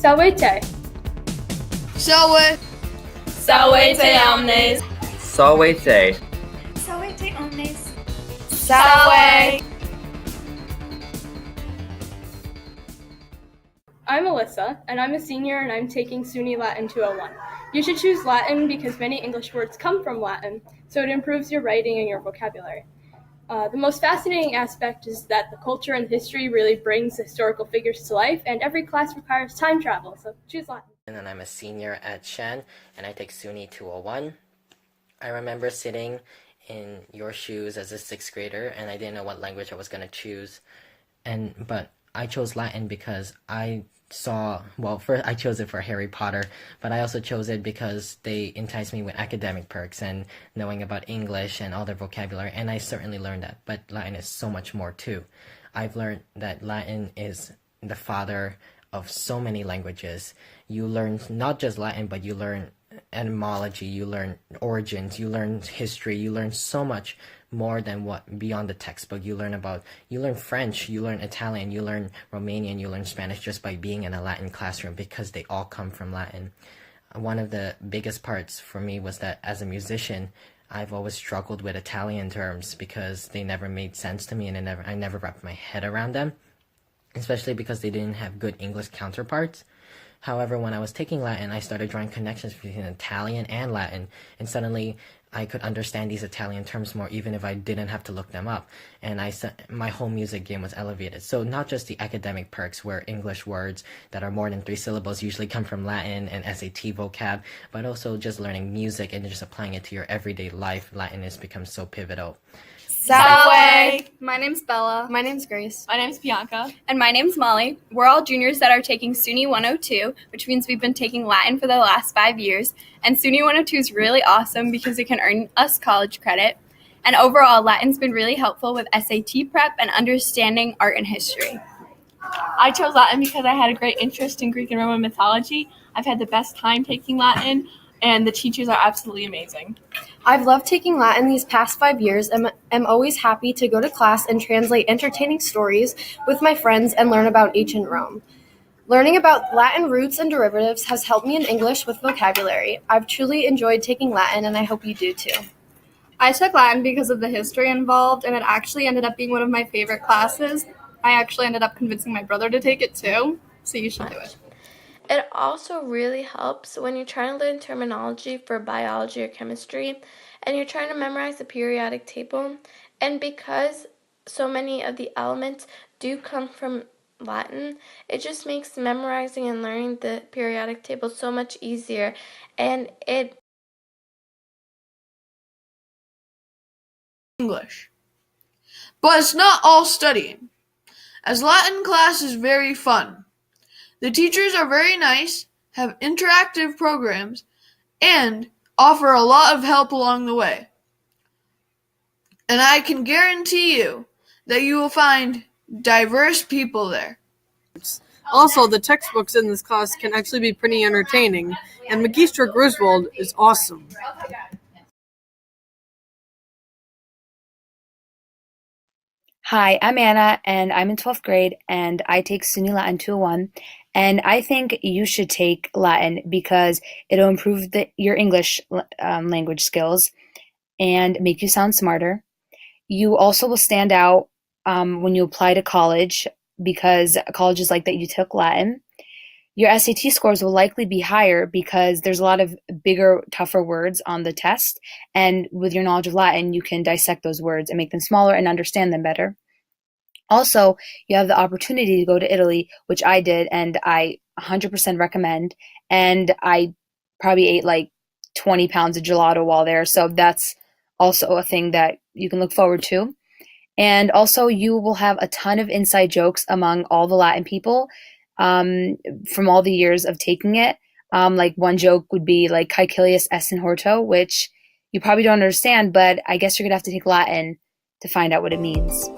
Salvete. Salve. Salvete omnes. Salvete. Salvete omnes. Salve. I'm Alyssa, and I'm a senior, and I'm taking SUNY Latin 201. You should choose Latin because many English words come from Latin, so it improves your writing and your vocabulary. The most fascinating aspect is that the culture and history really brings historical figures to life, and every class requires time travel, so choose Latin. And I'm a senior at Shen, and I take SUNY 201. I remember sitting in your shoes as a 6th grader, and I didn't know what language I was going to choose. But I chose Latin because first I chose it for Harry Potter, but I also chose it because they enticed me with academic perks and knowing about English and all their vocabulary, and I certainly learned that, but Latin is so much more too. I've learned that Latin is the father of so many languages. You learn not just Latin, but you learn etymology, you learn origins, you learn history, you learn so much more than what beyond the textbook. You learn French, you learn Italian, you learn Romanian, you learn Spanish just by being in a Latin classroom because they all come from Latin. One of the biggest parts for me was that as a musician, I've always struggled with Italian terms because they never made sense to me and I never wrapped my head around them, especially because they didn't have good English counterparts. However, when I was taking Latin, I started drawing connections between Italian and Latin, and suddenly I could understand these Italian terms more even if I didn't have to look them up, and my whole music game was elevated. So not just the academic perks where English words that are more than 3 syllables usually come from Latin and SAT vocab, but also just learning music and just applying it to your everyday life. Latin has become so pivotal. Salve. My name's Bella. My name's Grace. My name's Bianca. And my name's Molly. We're all juniors that are taking SUNY 102, which means we've been taking Latin for the last 5 years. And SUNY 102 is really awesome because it can earn us college credit. And overall, Latin's been really helpful with SAT prep and understanding art and history. I chose Latin because I had a great interest in Greek and Roman mythology. I've had the best time taking Latin, and the teachers are absolutely amazing. I've loved taking Latin these past 5 years and am always happy to go to class and translate entertaining stories with my friends and learn about ancient Rome. Learning about Latin roots and derivatives has helped me in English with vocabulary. I've truly enjoyed taking Latin, and I hope you do too. I took Latin because of the history involved, and it actually ended up being one of my favorite classes. I actually ended up convincing my brother to take it too, so you should do it. It also really helps when you're trying to learn terminology for biology or chemistry and you're trying to memorize the periodic table. And because so many of the elements do come from Latin, it just makes memorizing and learning the periodic table so much easier. And English. But it's not all studying, as Latin class is very fun. The teachers are very nice, have interactive programs, and offer a lot of help along the way. And I can guarantee you that you will find diverse people there. Also, the textbooks in this class can actually be pretty entertaining, and Magister Griswold is awesome. Hi, I'm Anna, and I'm in 12th grade, and I take SUNY Latin 201, and I think you should take Latin because it'll improve your English language skills and make you sound smarter. You also will stand out when you apply to college because colleges like that you took Latin. Your SAT scores will likely be higher because there's a lot of bigger, tougher words on the test, and with your knowledge of Latin, you can dissect those words and make them smaller and understand them better. Also, you have the opportunity to go to Italy, which I did, and I 100% recommend, and I probably ate like 20 pounds of gelato while there, so that's also a thing that you can look forward to. And also, you will have a ton of inside jokes among all the Latin people from all the years of taking it. Like one joke would be like caecilius est in horto, which you probably don't understand, but I guess you're going to have to take Latin to find out what it means.